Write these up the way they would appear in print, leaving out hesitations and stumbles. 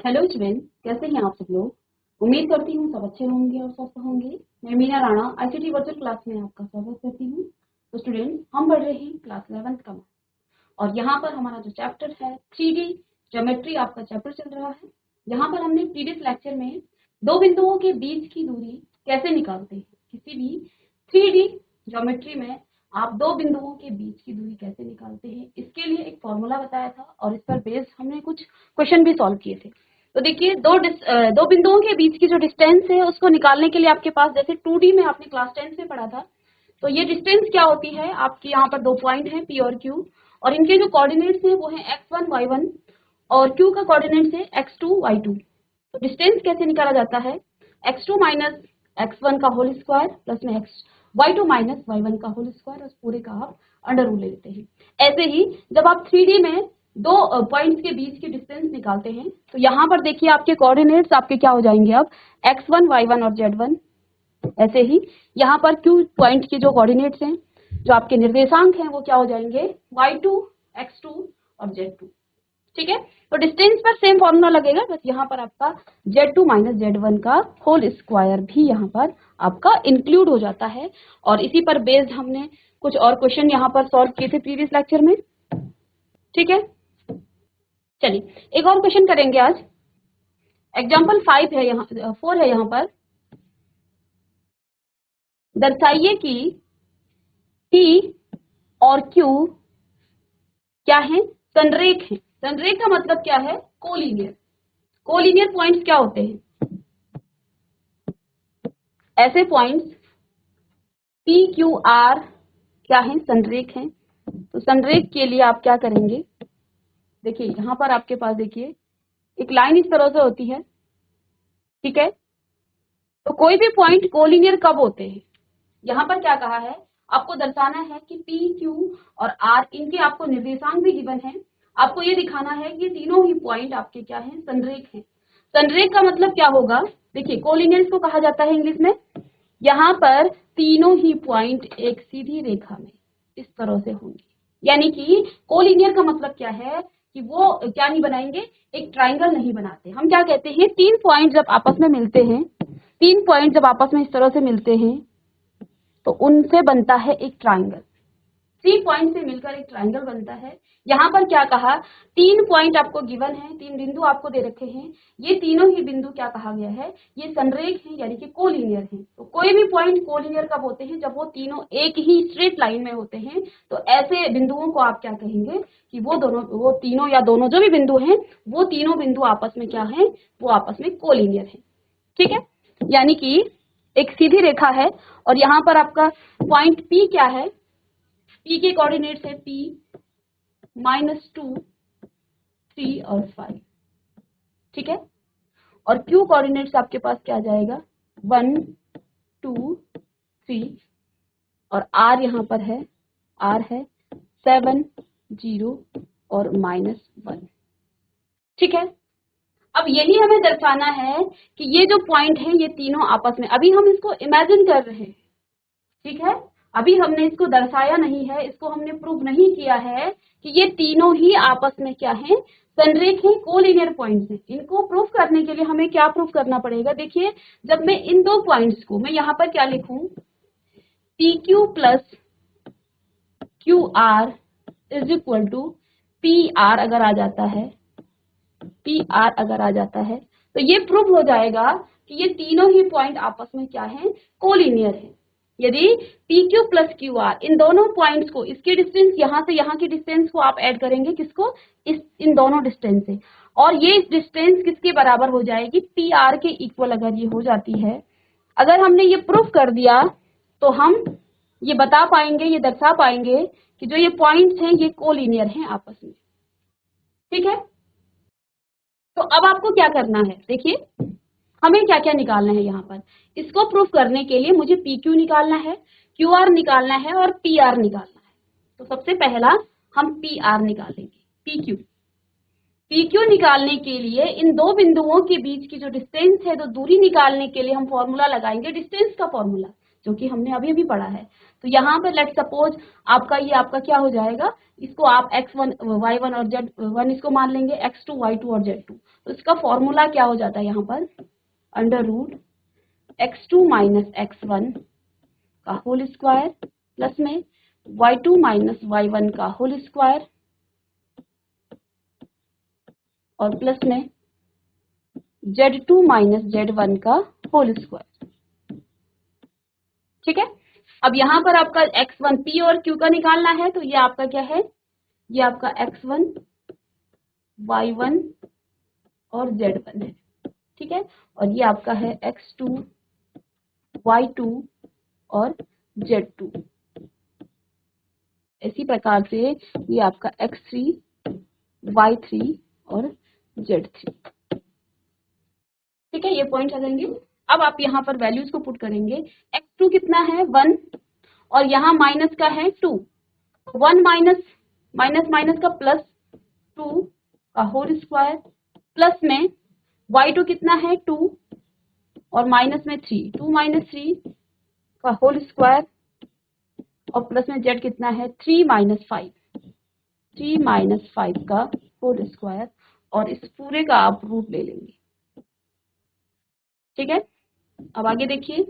Hello student, कैसे हैं आप सब लोग। उम्मीद करती हूँ सब अच्छे होंगे और स्वस्थ होंगे। मैं Meena Rana ICT virtual class में आपका स्वागत करती हूँ। तो स्टूडेंट, हम पढ़ रहे हैं क्लास 11th का और यहाँ पर हमारा जो चैप्टर है 3D ज्योमेट्री आपका चैप्टर चल रहा है। यहाँ पर हमने प्रीवियस लेक्चर में दो बिंदुओं के बीच की दूरी कैसे निकालते हैं। किसी भी 3D ज्योमेट्री में आप दो बिंदुओं के बीच की दूरी कैसे निकालते हैं, इसके लिए एक फॉर्मूला बताया था और इस पर बेस्ड हमने कुछ क्वेश्चन भी सॉल्व किए थे। तो देखिए, दो बिंदुओं के बीच की जो डिस्टेंस है उसको निकालने के लिए आपके पास, जैसे 2D में आपने क्लास 10 में पढ़ा था, तो ये डिस्टेंस क्या होती है। आपके यहाँ पर दो पॉइंट है P और Q, और इनके जो कोऑर्डिनेट्स हैं वो है x1 y1 और Q का कोऑर्डिनेट्स है x2 y2। तो डिस्टेंस कैसे निकाला जाता है, x2 माइनस x1 का होल स्क्वायर प्लस में y2 माइनस y1 का होल स्क्वायर, उस पूरे का आप अंडर रूट ले लेते हैं। ऐसे ही जब आप 3D में दो पॉइंट्स के बीच की डिस्टेंस निकालते हैं तो यहाँ पर देखिए आपके कोऑर्डिनेट्स आपके क्या हो जाएंगे, अब x1 y1 और z1। ऐसे ही यहाँ पर Q पॉइंट के जो कोऑर्डिनेट्स हैं, जो आपके निर्देशांक हैं, वो क्या हो जाएंगे y2 x2 और z2। ठीक है, तो डिस्टेंस पर सेम फॉर्मूला लगेगा, बस यहाँ पर आपका z2 माइनस z1 का होल स्क्वायर भी यहाँ पर आपका इंक्लूड हो जाता है। और इसी पर बेस्ड हमने कुछ और क्वेश्चन यहाँ पर सॉल्व किए थे प्रीवियस लेक्चर में। ठीक है, चलिए एक और क्वेश्चन करेंगे आज। एग्जाम्पल 5 है, यहाँ 4 है। यहाँ पर दर्शाइए कि P और Q क्या है, संरेख है। संरेख का मतलब क्या है, कोलिनियर। कोलिनियर पॉइंट्स क्या होते हैं, ऐसे पॉइंट्स P Q R क्या है, संरेख हैं। तो संरेख के लिए आप क्या करेंगे, देखिए यहाँ पर आपके पास देखिए एक लाइन इस तरह से होती है। ठीक है, तो कोई भी पॉइंट कोलिनियर कब होते हैं, यहाँ पर क्या कहा है, आपको दर्शाना है कि P Q और R इनके आपको निर्देशांक भी गिवन है। आपको ये दिखाना है कि तीनों ही पॉइंट आपके क्या हैं, संरेख हैं। संरेख का मतलब क्या होगा, देखिए कोलिनियर इसको कहा जाता है इंग्लिश में। यहाँ पर तीनों ही पॉइंट एक सीधी रेखा में इस तरह से होंगे, यानी कि कोलिनियर का मतलब क्या है कि वो क्या नहीं बनाएंगे, एक ट्राइंगल नहीं बनाते। हम क्या कहते हैं, तीन पॉइंट जब आपस में मिलते हैं, तीन पॉइंट जब आपस में इस तरह से मिलते हैं तो उनसे बनता है एक ट्राइंगल। 3 पॉइंट से मिलकर एक ट्राइंगल बनता है। यहाँ पर क्या कहा, तीन पॉइंट आपको गिवन है, तीन बिंदु आपको दे रखे हैं। ये तीनों ही बिंदु क्या कहा गया है, ये संरेख हैं, यानी कि कोलिनियर हैं। तो कोई भी पॉइंट कोलिनियर कब होते हैं, जब वो तीनों एक ही स्ट्रेट लाइन में होते हैं। तो ऐसे बिंदुओं को आप क्या कहेंगे कि वो तीनों या दोनों जो भी बिंदु हैं, वो तीनों बिंदु आपस में क्या है, वो आपस में कोलिनियर है। ठीक है, यानी कि एक सीधी रेखा है और यहाँ पर आपका पॉइंट P क्या है, P के कोऑर्डिनेट्स है P -2 3 और 5। ठीक है, और Q कोऑर्डिनेट्स आपके पास क्या आ जाएगा, 1 2 3 और R यहाँ पर है, R है 7 0 और -1। ठीक है, अब यही हमें दर्शाना है कि ये जो पॉइंट है ये तीनों आपस में, अभी हम इसको इमेजिन कर रहे हैं। ठीक है, अभी हमने इसको दर्शाया नहीं है, इसको हमने प्रूव नहीं किया है कि ये तीनों ही आपस में क्या है, संरेख है, कोलिनियर पॉइंट्स हैं। इनको प्रूव करने के लिए हमें क्या प्रूव करना पड़ेगा, देखिए जब मैं इन दो पॉइंट्स को, मैं यहाँ पर क्या लिखूं, PQ plus QR is equal to PR अगर आ जाता है, PR अगर आ जाता है, तो ये प्रूव हो जाएगा कि ये तीनों ही पॉइंट आपस में क्या है, कोलिनियर है। यदि PQ प्लस QR इन दोनों पॉइंट्स को, इसकी डिस्टेंस यहाँ से यहाँ की डिस्टेंस को आप ऐड करेंगे, किसको, इन दोनों डिस्टेंस से, और ये डिस्टेंस किसके बराबर हो जाएगी, PR के इक्वल अगर ये हो जाती है। अगर हमने ये प्रूफ कर दिया तो हम ये बता पाएंगे, ये दर्शा पाएंगे कि जो ये पॉइंट्स हैं ये कोलिनियर हैं आपस में। ठीक है, तो अब आपको क्या करना है, देखिए हमें क्या क्या निकालना है। यहाँ पर इसको प्रूफ करने के लिए मुझे PQ निकालना है, QR निकालना है और PR निकालना है। तो सबसे पहला हम PR निकालेंगे। PQ निकालने के लिए इन दो बिंदुओं के बीच की जो डिस्टेंस है, तो दूरी निकालने के लिए हम फॉर्मूला लगाएंगे डिस्टेंस का फॉर्मूला। जो कि हमने अभी अभी पढ़ा है। तो यहाँ पर लेट सपोज आपका क्या हो जाएगा, इसको आप x1 y1 और z1 इसको मान लेंगे, x2 y2 और z2। तो इसका फॉर्मूला क्या हो जाता है यहाँ पर, under root x2 minus x1 का होल स्क्वायर प्लस में y2 माइनस y1 का होल स्क्वायर और प्लस में z2 माइनस z1 का होल स्क्वायर। ठीक है। अब यहाँ पर आपका x1 p और q का निकालना है, तो ये आपका क्या है, ये आपका x1 y1 और z1 है। ठीक है। और ये आपका है x2 y2 और z2। इसी प्रकार से ये आपका x3 y3 और z3। ठीक है, ये पॉइंट आ जाएंगे। अब आप यहाँ पर वैल्यूज को पुट करेंगे, x2 कितना है 1 और यहाँ माइनस का है 2, 1 माइनस माइनस माइनस का प्लस 2 का होल स्क्वायर प्लस में y2 कितना है 2 और माइनस में 3, 2 माइनस 3 का होल स्क्वायर और प्लस में z कितना है 3 माइनस 5, 3 माइनस 5 का होल स्क्वायर और इस पूरे का आप रूट ले लेंगे। ठीक है। अब आगे देखिए,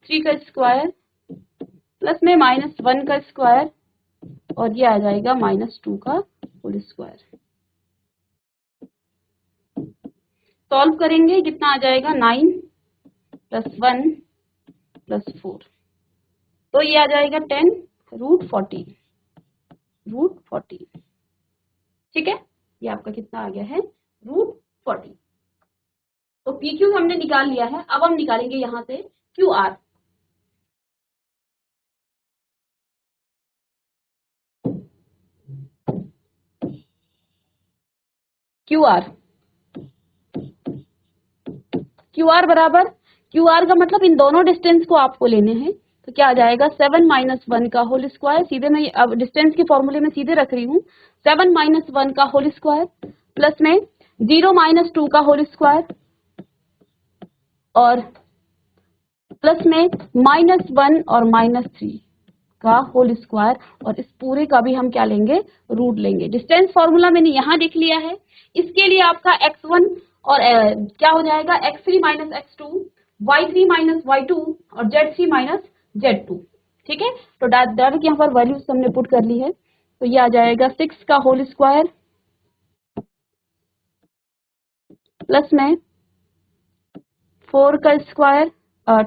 3 का स्क्वायर प्लस में -1 का स्क्वायर और ये आ जाएगा -2 का होल स्क्वायर। सॉल्व करेंगे, कितना आ जाएगा 9 + 1 + 4, तो ये आ जाएगा 10 √14। ठीक है, ये आपका कितना आ गया है √14। तो PQ हमने निकाल लिया है। अब हम निकालेंगे यहां से QR। QR बराबर, QR का मतलब इन दोनों डिस्टेंस को आपको लेने हैं। तो क्या आ जाएगा 7 - 1 का होल स्क्वायर, सीधे मैं अब डिस्टेंस के फॉर्मूले में सीधे रख रही हूँ, 7 - 1 का होल स्क्वायर प्लस में 0 - 2 का होल स्क्वायर और प्लस में -1 और -3 का होल स्क्वायर और इस पूरे का भी हम क्या लेंगे, रूट लेंगे। डिस्टेंस फॉर्मूला मैंने यहाँ लिख लिया है। इसके लिए आपका x1 और क्या हो जाएगा x3 - x2, y3 - y2 और z3 - z2। ठीक है, तो डायरेक्ट यहाँ पर वैल्यूज हमने पुट कर ली है। तो ये आ जाएगा 6 का होल स्क्वायर प्लस में 4 का स्क्वायर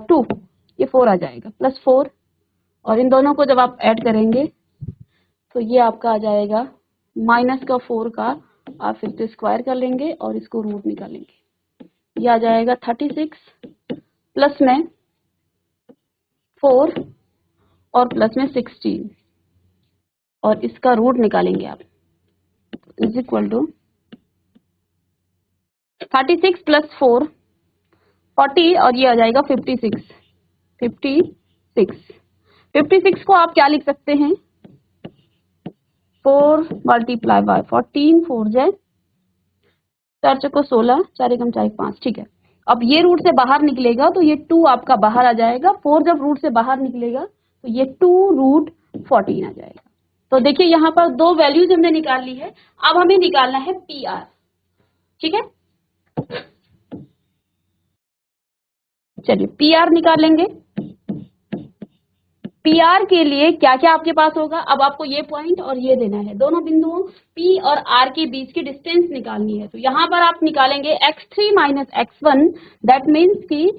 2, ये 4 आ जाएगा प्लस 4 और इन दोनों को जब आप ऐड करेंगे तो ये आपका आ जाएगा -4 का आप फिर से स्क्वायर कर लेंगे और इसको रूट निकालेंगे। ये आ जाएगा 36 प्लस में 4 और प्लस में 16 और इसका रूट निकालेंगे आप, इज इक्वल टू 36 + 4 40 और ये आ जाएगा 56। 56 को आप क्या लिख सकते हैं, 4 × 14, 4 × 4 × 16, 4 × 4 = 5। ठीक है, अब ये रूट से बाहर निकलेगा तो ये 2 आपका बाहर आ जाएगा, 4 जब रूट से बाहर निकलेगा तो ये 2 √14 आ जाएगा। तो देखिए यहाँ पर दो वैल्यूज हमने निकाल ली है। अब हमें निकालना है PR। ठीक है, चलिए PR निकालेंगे। PR के लिए क्या क्या आपके पास होगा, अब आपको ये पॉइंट और ये देना है, दोनों बिंदुओं P और R के बीच की डिस्टेंस निकालनी है। तो यहाँ पर आप निकालेंगे x3 - x1, दैट मीन्स कि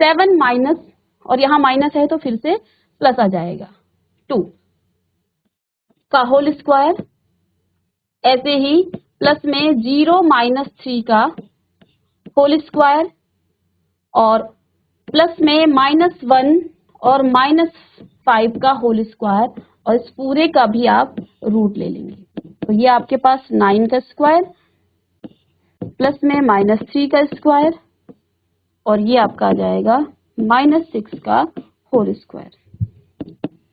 7 माइनस और यहाँ माइनस है तो फिर से प्लस आ जाएगा 2 का होल स्क्वायर, ऐसे ही प्लस में 0 - 3 का होल स्क्वायर और प्लस में -1 और -5 का होल स्क्वायर और इस पूरे का भी आप रूट ले लेंगे। तो ये आपके पास 9 का स्क्वायर प्लस में -3 का स्क्वायर और ये आपका आ जाएगा -6 का होल स्क्वायर।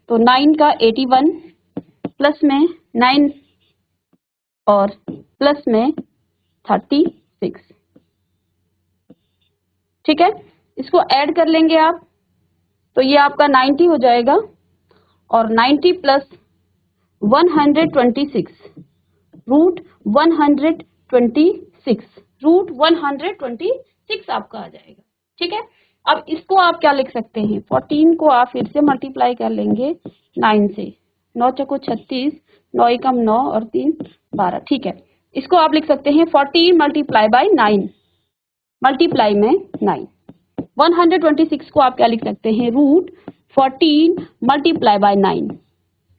तो 9 का 81 प्लस में 9 और प्लस में 36। ठीक है, इसको ऐड कर लेंगे आप, तो ये आपका 90 हो जाएगा और 90 प्लस 126 रूट 126 रूट 126 आपका आ जाएगा। ठीक है, अब इसको आप क्या लिख सकते हैं, 14 को आप फिर से मल्टीप्लाई कर लेंगे 9 से, 9 चौको 36, 9 एकम 9 और 3 12। ठीक है, इसको आप लिख सकते हैं 14 मल्टीप्लाई बाय 9 मल्टीप्लाई में 9। 126 को आप क्या लिख सकते हैं, रूट 14 मल्टीप्लाई बाय 9।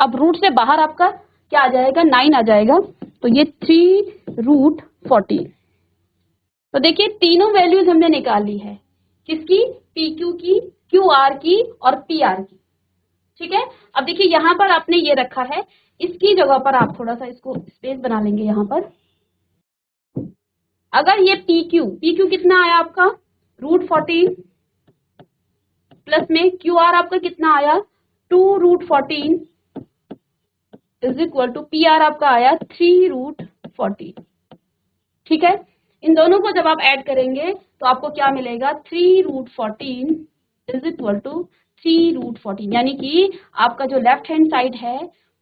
अब रूट से बाहर आपका क्या आ जाएगा, 9 आ जाएगा, तो ये 3 रूट 14। तो देखिए तीनों वैल्यूज हमने निकाल ली है, किसकी, पी क्यू की, क्यू आर की और पी आर की। ठीक है, अब देखिए यहां पर आपने ये रखा है, इसकी जगह पर आप थोड़ा सा इसको स्पेस बना लेंगे यहां पर। अगर ये पी क्यू कितना आया आपका, रूट 14 प्लस में क्यू आर आपका कितना आया, 2 root 14 is equal to P R आपका आया 3 रूट 14। ठीक है, इन दोनों को जब आप ऐड करेंगे तो आपको क्या मिलेगा, 3 root 14 is equal to 3 root 14, यानी कि आपका जो लेफ्ट हैंड साइड है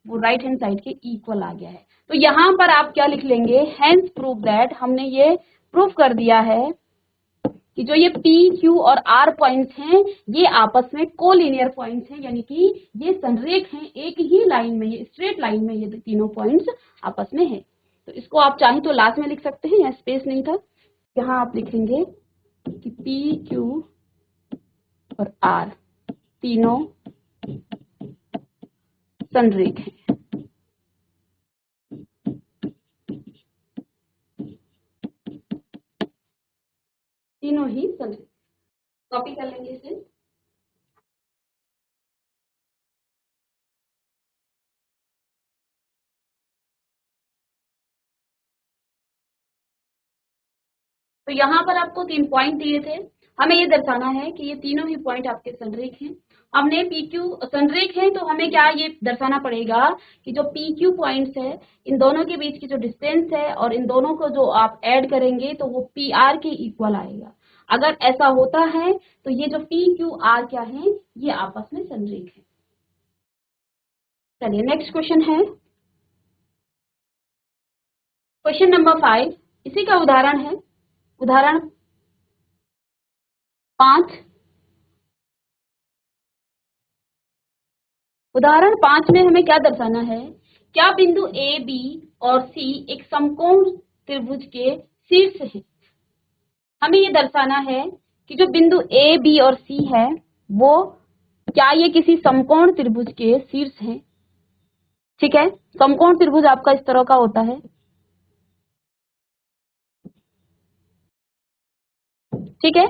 वो राइट हैंड साइड के इक्वल आ गया है। तो यहां पर आप क्या लिख लेंगे, हेंस प्रूव दैट, हमने ये प्रूफ कर दिया है कि जो ये P, Q और R पॉइंट्स हैं ये आपस में कोलिनियर पॉइंट्स हैं, यानी कि ये संरेख हैं, एक ही लाइन में, ये स्ट्रेट लाइन में ये तीनों पॉइंट्स आपस में है। तो इसको आप चाहें तो लास्ट में लिख सकते हैं, यहाँ स्पेस नहीं था, यहाँ आप लिखेंगे कि P, Q और R तीनों संरेख हैं। तीनों ही संरेख, कॉपी कर लेंगे इसे। तो यहाँ पर आपको 3 पॉइंट दिए थे, हमें ये दर्शाना है कि ये तीनों ही पॉइंट आपके संरेख हैं। हमने पी क्यू संरेख है तो हमें क्या ये दर्शाना पड़ेगा कि जो पी क्यू पॉइंट्स है इन दोनों के बीच की जो डिस्टेंस है और इन दोनों को जो आप ऐड करेंगे तो वो पी आर के इक्वल आएगा। अगर ऐसा होता है तो ये जो पी क्यू आर क्या है, ये आपस में संरेख है। चलिए नेक्स्ट क्वेश्चन है, क्वेश्चन नंबर 5, इसी का उदाहरण है, उदाहरण 5। उदाहरण 5 में हमें क्या दर्शाना है, क्या बिंदु ए, बी और सी एक समकोण त्रिभुज के शीर्ष हैं। हमें ये दर्शाना है कि जो बिंदु ए, बी और सी है वो क्या ये किसी समकोण त्रिभुज के शीर्ष हैं। ठीक है, समकोण त्रिभुज आपका इस तरह का होता है। ठीक है,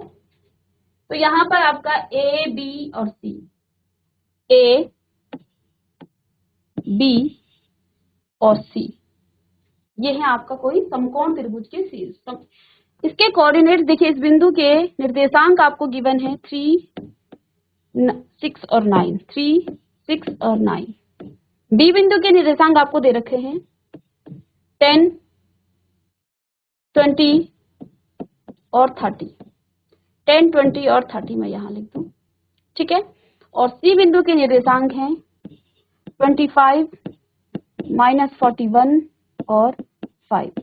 तो यहां पर आपका ए, बी और सी, ए, बी और सी, ये है आपका कोई समकोण त्रिभुज के शीर्ष। इसके कोऑर्डिनेट देखिए, इस बिंदु के निर्देशांक आपको गिवन है 3, 6 और 9, 3, 6 और 9। बी बिंदु के निर्देशांक आपको दे रखे हैं 10, 20 और 30, 10, 20 और 30 मैं यहां लिख दूं। ठीक है, और सी बिंदु के निर्देशांक हैं 25, -41 और 5।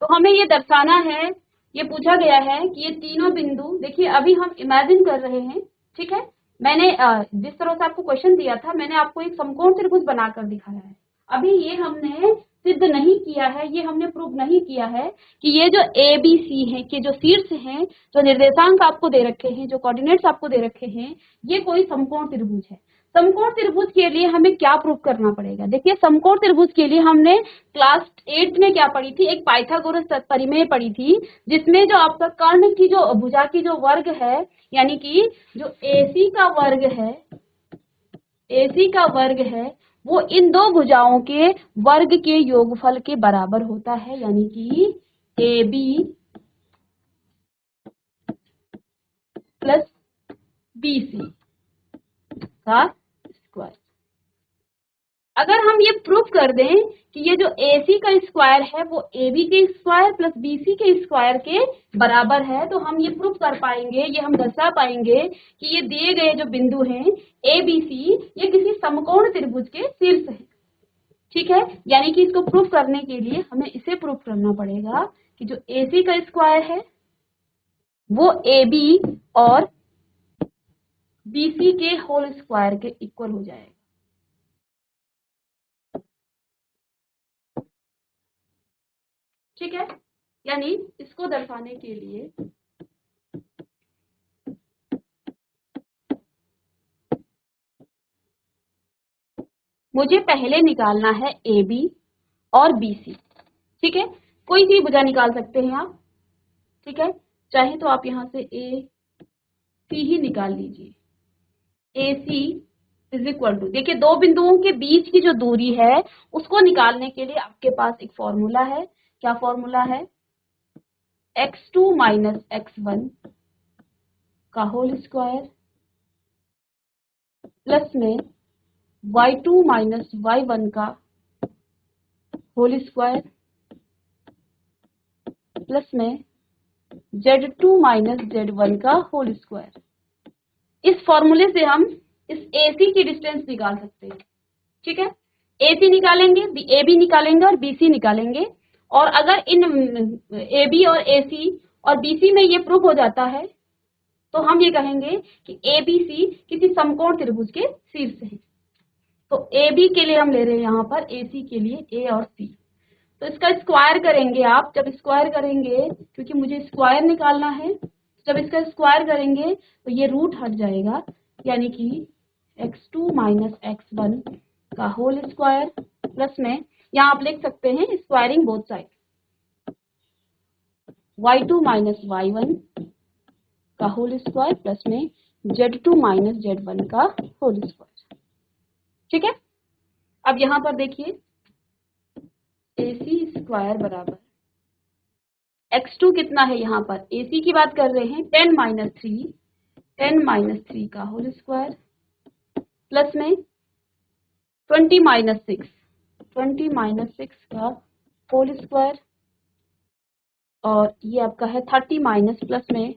तो हमें ये दर्शाना है, ये पूछा गया है कि ये तीनों बिंदु, देखिए अभी हम इमेजिन कर रहे हैं। ठीक है, मैंने जिस तरह से आपको क्वेश्चन दिया था मैंने आपको एक समकोण त्रिभुज बनाकर दिखाया है। अभी ये हमने सिद्ध नहीं किया है, ये हमने प्रूव नहीं किया है कि ये जो ए बी सी है के जो शीर्ष हैं, जो निर्देशांक आपको दे रखे हैं, जो कोऑर्डिनेट्स आपको दे रखे हैं, ये कोई समकोण त्रिभुज है। समकोण त्रिभुज के लिए हमें क्या प्रूव करना पड़ेगा, देखिए समकोण त्रिभुज के लिए हमने क्लास 8 में क्या पढ़ी थी, एक पाइथागोरस परिमेय पढ़ी थी, जिसमें जो आपका कर्ण की जो भुजा की जो वर्ग है, यानी कि जो AC का वर्ग है, AC का वर्ग है वो इन दो भुजाओं के वर्ग के योगफल के बराबर होता है, यानी कि AB प्लस BC का स्क्वायर। अगर हम ये प्रूफ कर दें कि ये जो AC का स्क्वायर है वो AB के स्क्वायर प्लस BC के स्क्वायर के बराबर है, तो हम ये प्रूफ कर पाएंगे, ये हम दर्शा पाएंगे कि ये दिए गए जो बिंदु हैं ABC ये किसी समकोण त्रिभुज के शीर्ष है। ठीक है, यानी कि इसको प्रूफ करने के लिए हमें इसे प्रूफ करना पड़ेगा कि जो AC का स्क्वायर है वो AB और BC के होल स्क्वायर के इक्वल हो जाएगा। ठीक है, यानी इसको दर्शाने के लिए मुझे पहले निकालना है AB और BC। ठीक है, कोई सी भुजा निकाल सकते हैं आप। ठीक है, चाहे तो आप यहां से AC ही निकाल लीजिए। AC इज इक्वल टू, देखिए दो बिंदुओं के बीच की जो दूरी है उसको निकालने के लिए आपके पास एक फॉर्मूला है। क्या फॉर्मूला है? x2 माइनस x1 का होल स्क्वायर प्लस में y2 माइनस y1 का होल स्क्वायर प्लस में z2 माइनस z1 का होल स्क्वायर। इस फॉर्मूले से हम इस AC की डिस्टेंस निकाल सकते हैं। ठीक है, AC निकालेंगे, AB निकालेंगे और BC निकालेंगे, और अगर इन AB और AC और BC में ये प्रूफ हो जाता है तो हम ये कहेंगे कि ABC किसी समकोण त्रिभुज के शीर्ष है। तो AB के लिए हम ले रहे हैं यहाँ पर, AC के लिए A और C। तो इसका स्क्वायर करेंगे आप, जब स्क्वायर करेंगे, क्योंकि मुझे स्क्वायर निकालना है, जब इसका स्क्वायर करेंगे तो ये रूट हट जाएगा, यानी कि x2 माइनस x1 का होल स्क्वायर प्लस में, यहाँ आप लिख सकते हैं squaring both side, y2 minus y1 का होल स्क्वायर प्लस में z2 माइनस z1 का होल स्क्वायर। ठीक है, अब यहाँ पर देखिए AC स्क्वायर बराबर x2 कितना है, यहाँ पर AC की बात कर रहे हैं, 10 माइनस 3 का होल स्क्वायर प्लस में 20 माइनस 6 का होल स्क्वायर, और ये आपका है 30 माइनस प्लस में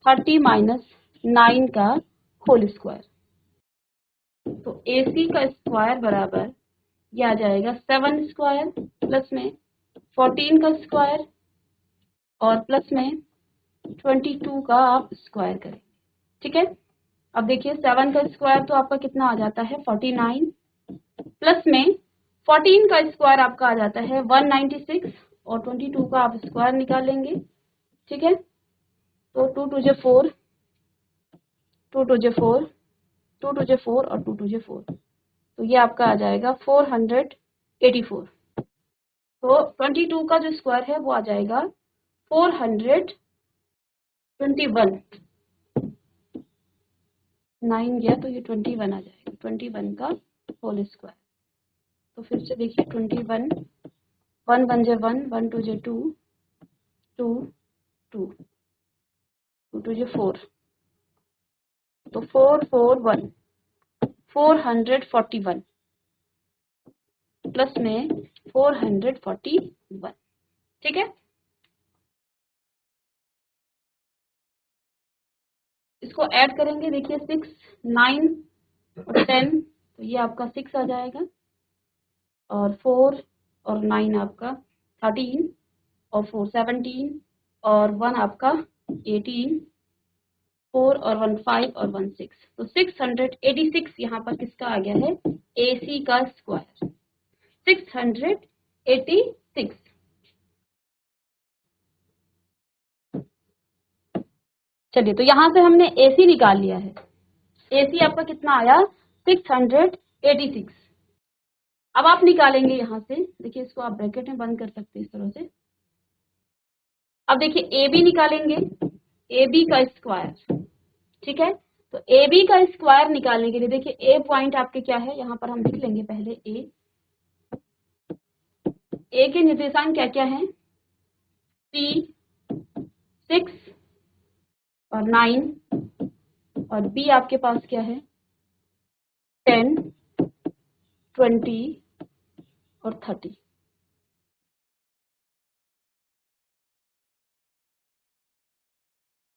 30 माइनस 9 का होल स्क्वायर। तो AC का स्क्वायर बराबर ये आ जाएगा 7 स्क्वायर प्लस में 14 का स्क्वायर और प्लस में 22 का आप स्क्वायर करें। ठीक है, अब देखिए 7 का स्क्वायर तो आपका कितना आ जाता है 49, प्लस में 14 का स्क्वायर आपका आ जाता है 196, और 22 का आप स्क्वायर निकालेंगे। ठीक है, तो 2 to J 4, 2 to J 4, 2 to J 4 और 2 टू जे 4, तो ये आपका आ जाएगा 484। तो 22 का जो स्क्वायर है वो आ जाएगा 421, 9 गया तो ये 21 आ जाएगा, 21 का होल स्क्वायर। तो फिर से देखिए 21, 1 1 जे 1, 1 2 जे 2, 2 2, 2 2 जे 4, तो 441, 441 प्लस में 441। ठीक है, इसको ऐड करेंगे, देखिए 6 9 और 10, तो ये आपका 6 आ जाएगा, और 4 और 9 आपका 13, और 4 17, और 1 आपका 18, 4 और 1 5 और 1 6, तो 686 यहाँ पर किसका आ गया है, AC का स्क्वायर 686। चलिए, तो यहाँ से हमने AC निकाल लिया है। AC आपका कितना आया 686। अब आप निकालेंगे यहाँ से, देखिए इसको आप ब्रैकेट में बंद कर सकते हैं इस तरह से। अब देखिए AB निकालेंगे, AB का स्क्वायर। ठीक है, तो AB का स्क्वायर निकालने के लिए देखिए A पॉइंट आपके क्या है, यहाँ पर हम लिख लेंगे पहले A के निर्देशांक क्या क्या है, 3 6 और 9, और B आपके पास क्या है 10 20 और 30।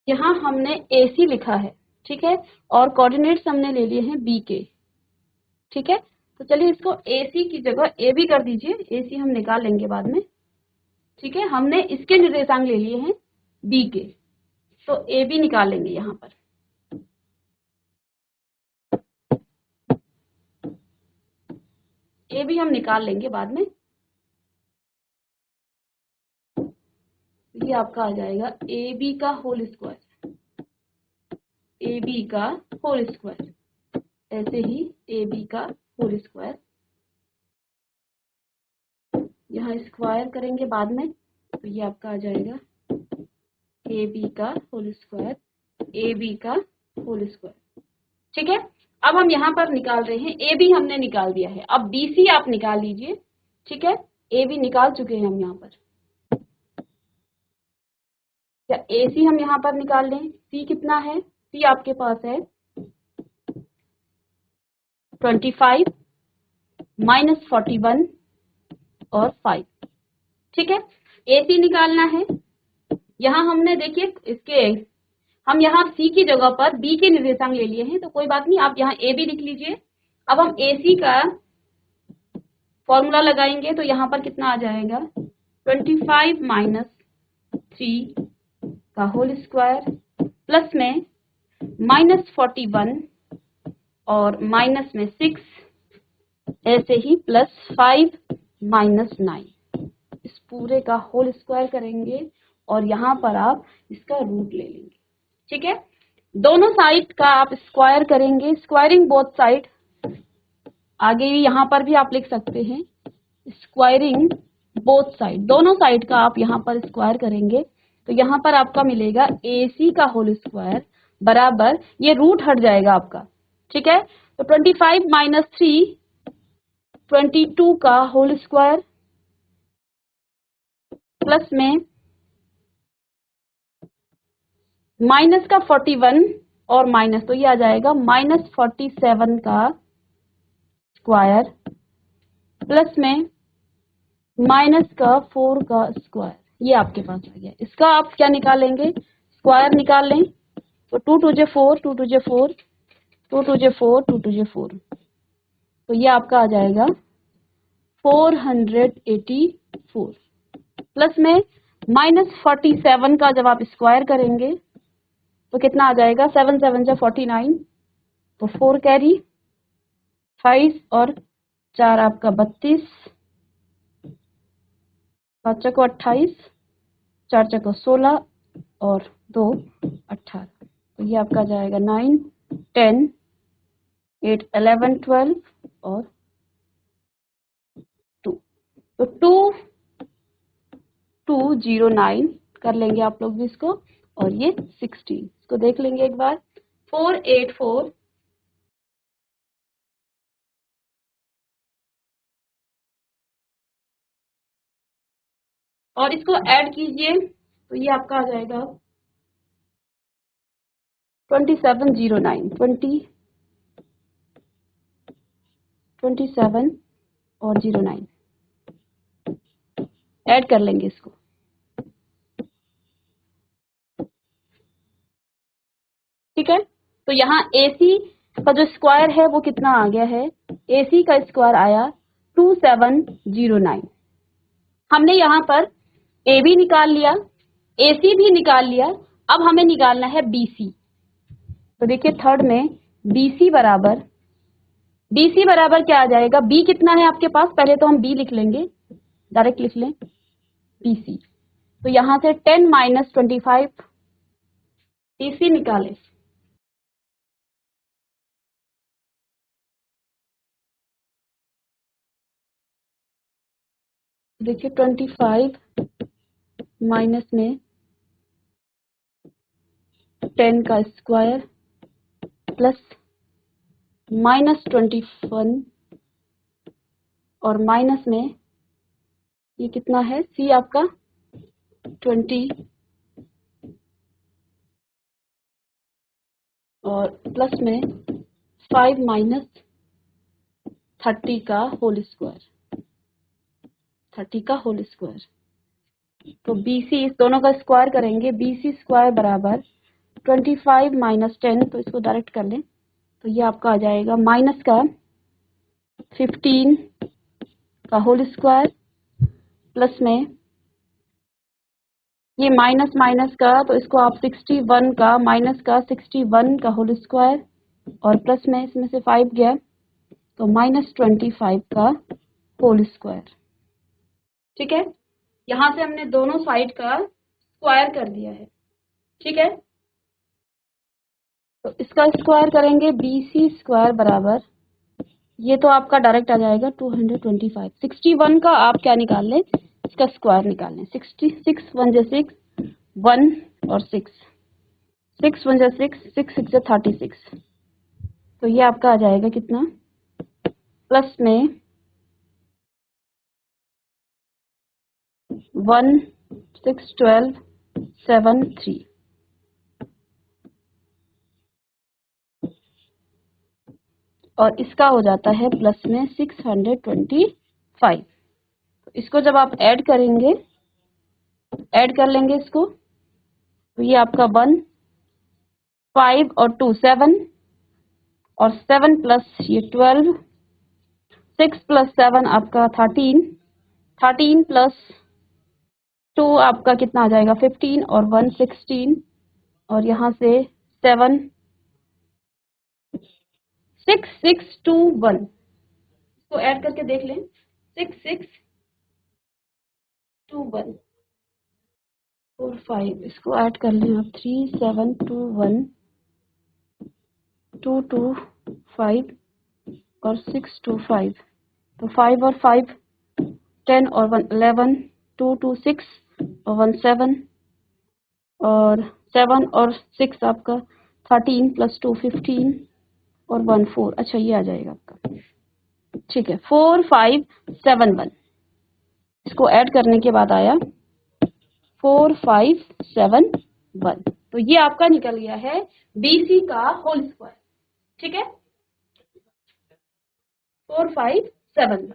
यहाँ हमने AC लिखा है, ठीक है, और कोऑर्डिनेट्स हमने ले लिए हैं B के, ठीक है। तो चलिए इसको AC की जगह AB कर दीजिए, AC हम निकाल लेंगे बाद में, ठीक है। हमने इसके निर्देशांक ले लिए हैं B के, तो AB निकाल लेंगे यहाँ पर। AB हम निकाल लेंगे बाद में। ये आपका आ जाएगा AB का होल स्क्वायर, AB का होल स्क्वायर, ऐसे ही AB का होल स्क्वायर, यहाँ स्क्वायर करेंगे बाद में, तो ये आपका आ जाएगा AB का होल स्क्वायर, AB का होल स्क्वायर, ठीक है। अब हम यहाँ पर निकाल रहे हैं, AB हमने निकाल दिया है, अब BC आप निकाल लीजिए, ठीक है। AB निकाल चुके हैं हम यहाँ पर, क्या AC हम यहाँ पर निकाल लें। C कितना है, C आपके पास है 25 माइनस 41 और 5, ठीक है। AC निकालना है, यहाँ हमने देखिए इसके, हम यहाँ C की जगह पर B के निर्देशांक ले लिए हैं, तो कोई बात नहीं, आप यहाँ AB लिख लीजिए। अब हम AC का फॉर्मूला लगाएंगे, तो यहाँ पर कितना आ जाएगा 25 माइनस 3 का होल स्क्वायर प्लस में माइनस 41 और माइनस में 6, ऐसे ही प्लस 5 माइनस 9, इस पूरे का होल स्क्वायर करेंगे और यहाँ पर आप इसका रूट ले लेंगे, ठीक है। दोनों साइड का आप स्क्वायर करेंगे, स्क्वायरिंग बोथ साइड, आगे यहाँ पर भी आप लिख सकते हैं स्क्वायरिंग बोथ साइड, दोनों साइड का आप यहाँ पर स्क्वायर करेंगे, तो यहाँ पर आपका मिलेगा AC का होल स्क्वायर बराबर, ये रूट हट जाएगा आपका, ठीक है। तो 25 माइनस 3 22 का होल स्क्वायर प्लस में माइनस का 41 और माइनस, तो ये आ जाएगा माइनस 47 का स्क्वायर प्लस में माइनस का 4 का स्क्वायर, ये आपके पास आ गया। इसका आप क्या निकालेंगे, स्क्वायर निकाल लें, तो 2 2 जे 4, 2 2 जे 4, 2 2 जे 4, 2 2 जे 4, तो ये आपका आ जाएगा 484 प्लस में माइनस 47 का जब आप स्क्वायर करेंगे तो कितना आ जाएगा 7 7 जा 49, तो 4 कैरी 5 और 4 आपका 32, 5 चको 28, 4 चको 16 और 2 18, तो ये आपका जाएगा 9 10 8 11 12 और 2, तो 2209 कर लेंगे आप लोग भी इसको, और ये 16, इसको देख लेंगे एक बार 484 और इसको ऐड कीजिए, तो ये आपका आ जाएगा 2709, 27 और 09 ऐड कर लेंगे इसको, ठीक है। तो यहाँ AC का जो स्क्वायर है वो कितना आ गया है, AC का स्क्वायर आया 2709। हमने यहाँ पर AB निकाल लिया, AC भी निकाल लिया, अब हमें निकालना है BC। तो देखिए थर्ड में BC बराबर क्या आ जाएगा, B कितना है आपके पास, पहले तो हम B लिख लेंगे, डायरेक्ट लिख लें BC, तो यहाँ से 10 माइनस 25 BC निकालें, देखिए 25 माइनस में 10 का स्क्वायर प्लस माइनस 21 और माइनस में ये कितना है C आपका 20 और प्लस में 5 माइनस 30 का होल स्क्वायर, 30 का होल स्क्वायर। तो BC इस दोनों का स्क्वायर करेंगे, BC स्क्वायर बराबर 25 माइनस 10, तो इसको डायरेक्ट कर लें तो ये आपका आ जाएगा माइनस का 15 का होल स्क्वायर प्लस में ये माइनस माइनस का, तो इसको आप 61 का माइनस का 61 का होल स्क्वायर और प्लस में इसमें से 5 गया तो माइनस 25 का होल स्क्वायर। ठीक है, यहां से हमने दोनों साइड का स्क्वायर कर दिया है। ठीक है, तो इसका स्क्वायर करेंगे, BC स्क्वायर बराबर, ये तो आपका डायरेक्ट आ जाएगा 225। 61 का आप क्या निकाल लें, इसका स्क्वायर निकाल लें। 66 1 जा 6, 1 और 6, 6 1 जा 6, 6 6 जा 36, तो ये आपका आ जाएगा कितना, प्लस में 1 6 12 7 3, और इसका हो जाता है प्लस में 625। तो इसको जब आप ऐड करेंगे, ऐड कर लेंगे इसको, तो ये आपका 1 5 और 2 7 और 7 प्लस ये 12, 6 प्लस 7 आपका 13, 13 प्लस 2 आपका कितना आ जाएगा 15 और 1 16, और यहाँ से 7 6 6 2 1, इसको ऐड करके देख लें, 6 6 2 1 4 5, इसको ऐड कर लें आप, 3 7 2 1 2 2 5 और 6 2 5, तो 5 और 5 10 और 1 11, 2 2 6 और 1 7, और 7 और 6 आपका 13 प्लस 2 15 और 1 4, अच्छा ये आ जाएगा आपका। ठीक है, 4 5 7 1, इसको ऐड करने के बाद आया 4 5 7 1, तो ये आपका निकल गया है BC का होल स्क्वायर। ठीक है, 4 5 7 1।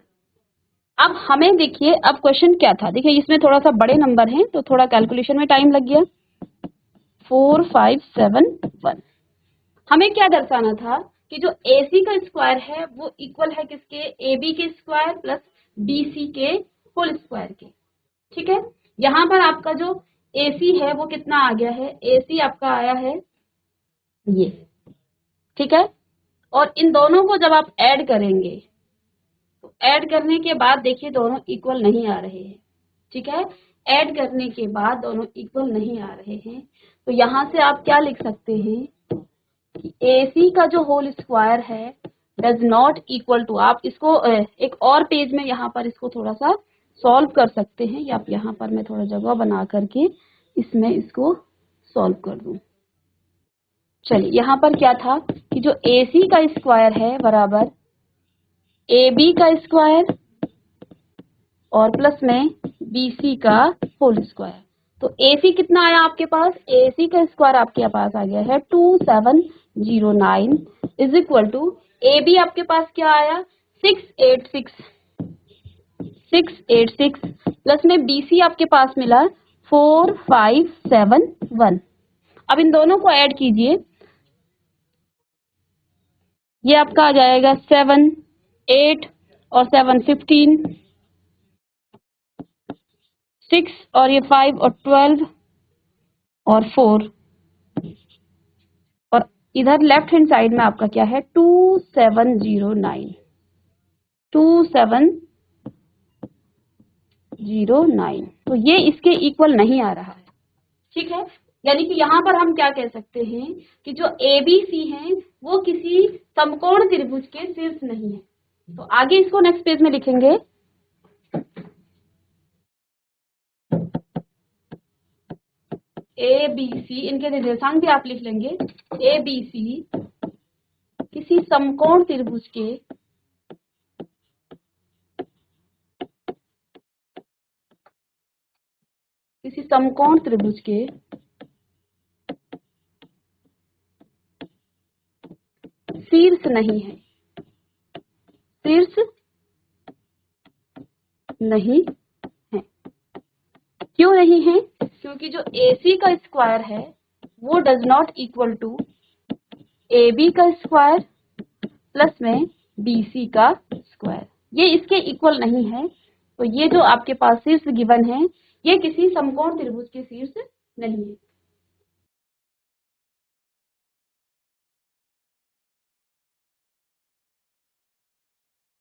अब हमें देखिए, अब क्वेश्चन क्या था, देखिए इसमें थोड़ा सा बड़े नंबर हैं तो थोड़ा कैलकुलेशन में टाइम लग गया। 4 5 7 1, हमें क्या दर्शाना था कि जो AC का स्क्वायर है वो इक्वल है किसके, AB के स्क्वायर प्लस BC के होल स्क्वायर के। ठीक है, यहाँ पर आपका जो AC है वो कितना आ गया है, AC आपका आया है ये। ठीक है, और इन दोनों को जब आप ऐड करेंगे तो ऐड करने के बाद देखिए दोनों इक्वल नहीं आ रहे हैं। ठीक है, ऐड करने के बाद दोनों इक्वल नहीं आ रहे हैं, तो यहाँ से आप क्या लिख सकते हैं कि AC का जो होल स्क्वायर है डज नॉट इक्वल टू, आप इसको एक और पेज में यहाँ पर इसको थोड़ा सा सॉल्व कर सकते हैं, या आप यहाँ पर मैं थोड़ा जगह बना करके इसमें इसको सॉल्व कर दूं। चलिए, यहाँ पर क्या था कि जो AC का स्क्वायर है बराबर AB का स्क्वायर और प्लस में BC का होल स्क्वायर। तो AC कितना आया आपके पास, AC का स्क्वायर आपके पास आ गया है 2709 इज इक्वल टू AB आपके पास क्या आया 686 प्लस में BC आपके पास मिला 4571। अब इन दोनों को ऐड कीजिए, ये आपका आ जाएगा 7 8 और 7 15, 6 और ये 5 और 12 और 4, और इधर लेफ्ट हैंड साइड में आपका क्या है 2709, 2709, तो ये इसके इक्वल नहीं आ रहा है। ठीक है, यानी कि यहाँ पर हम क्या कह सकते हैं कि जो ABC हैं वो किसी समकोण त्रिभुज के शीर्ष नहीं है। तो आगे इसको नेक्स्ट पेज में लिखेंगे, ABC इनके निर्देशांक भी आप लिख लेंगे, ABC किसी समकोण त्रिभुज के शीर्ष नहीं है, शीर्ष नहीं है। क्यों नहीं है? क्योंकि जो AC का स्क्वायर है वो does not equal to AB का स्क्वायर प्लस में BC का स्क्वायर, ये इसके इक्वल नहीं है। तो ये जो आपके पास शीर्ष गिवन है ये किसी समकोण त्रिभुज के शीर्ष नहीं है।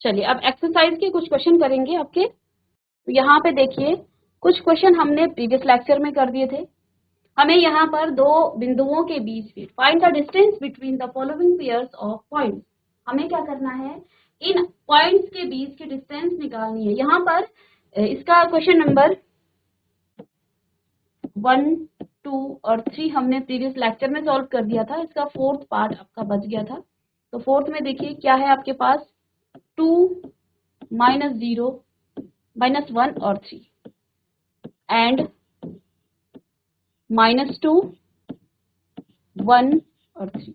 चलिए अब एक्सरसाइज के कुछ क्वेश्चन करेंगे आपके। तो यहाँ पे देखिए कुछ क्वेश्चन हमने प्रीवियस लेक्चर में कर दिए थे। हमें यहाँ पर दो बिंदुओं के बीच में find the distance between the following pairs of points, हमें क्या करना है, इन पॉइंट्स के बीच की डिस्टेंस निकालनी है। यहाँ पर इसका क्वेश्चन नंबर 1, 2 और 3 हमने प्रीवियस लेक्चर में सॉल्व कर दिया था। इसका फोर्थ पार्ट आपका बच गया था। तो फोर्थ में देखिए क्या है आपके पास, 2, -0, -1 और 3 एंड -2, 1 और 3।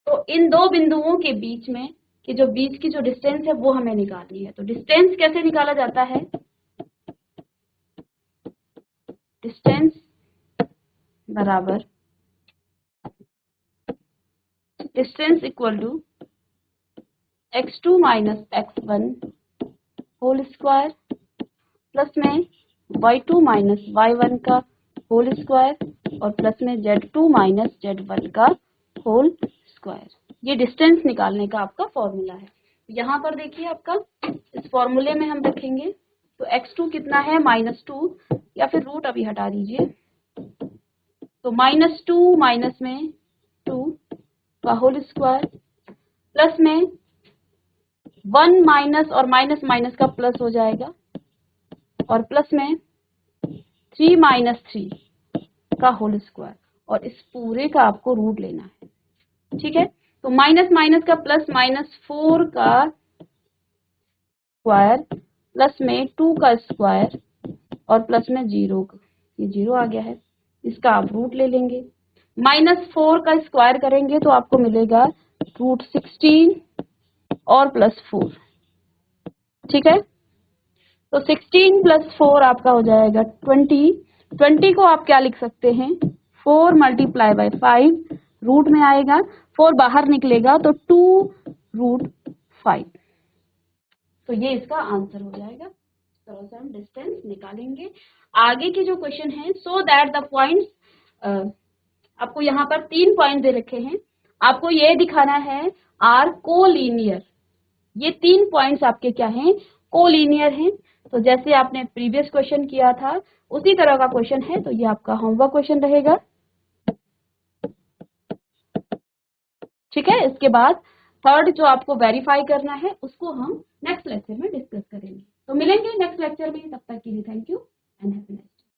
तो इन दो बिंदुओं के बीच में कि जो बीच की जो डिस्टेंस है वो हमें निकालनी है। तो डिस्टेंस कैसे निकाला जाता है, डिस्टेंस बराबर distance equal to x2 minus x1 whole square plus में y2 माइनस y1 का होल स्क्वायर और प्लस में z2 माइनस z1 का होल स्क्वायर। ये डिस्टेंस निकालने का आपका फॉर्मूला है। यहाँ पर देखिए आपका इस फॉर्मूले में हम रखेंगे तो x2 कितना है, -2 या फिर रूट अभी हटा दीजिए। तो -2 माइनस में 2 का होल स्क्वायर प्लस में 1 माइनस और माइनस माइनस का प्लस हो जाएगा और प्लस में 3 माइनस 3 का होल स्क्वायर और इस पूरे का आपको रूट लेना है। ठीक है, तो माइनस माइनस का प्लस, -4 का स्क्वायर प्लस में 2 का स्क्वायर और प्लस में 0, ये 0 आ गया है, इसका आप रूट ले लेंगे। -4 का स्क्वायर करेंगे तो आपको मिलेगा √16 और +4। ठीक है, तो 16 + 4 आपका हो जाएगा 20। 20 को आप क्या लिख सकते हैं, 4 × 5 रूट में आएगा, 4 बाहर निकलेगा तो 2√5। तो ये इसका आंसर हो जाएगा। इस तरह से हम डिस्टेंस निकालेंगे। आगे के जो क्वेश्चन है, सो दैट द पॉइंट्स, आपको यहाँ पर 3 पॉइंट दे रखे हैं, आपको ये दिखाना है आर कोलिनियर। ये 3 पॉइंट्स आपके क्या हैं, कोलिनियर हैं। तो जैसे आपने प्रीवियस क्वेश्चन किया था उसी तरह का क्वेश्चन है, तो ये आपका होमवर्क क्वेश्चन रहेगा। ठीक है, इसके बाद थर्ड जो आपको वेरीफाई करना है उसको हम नेक्स्ट लेक्चर में डिस्कस करेंगे। तो मिलेंगे नेक्स्ट लेक्चर में, तब तक के लिए थैंक यू।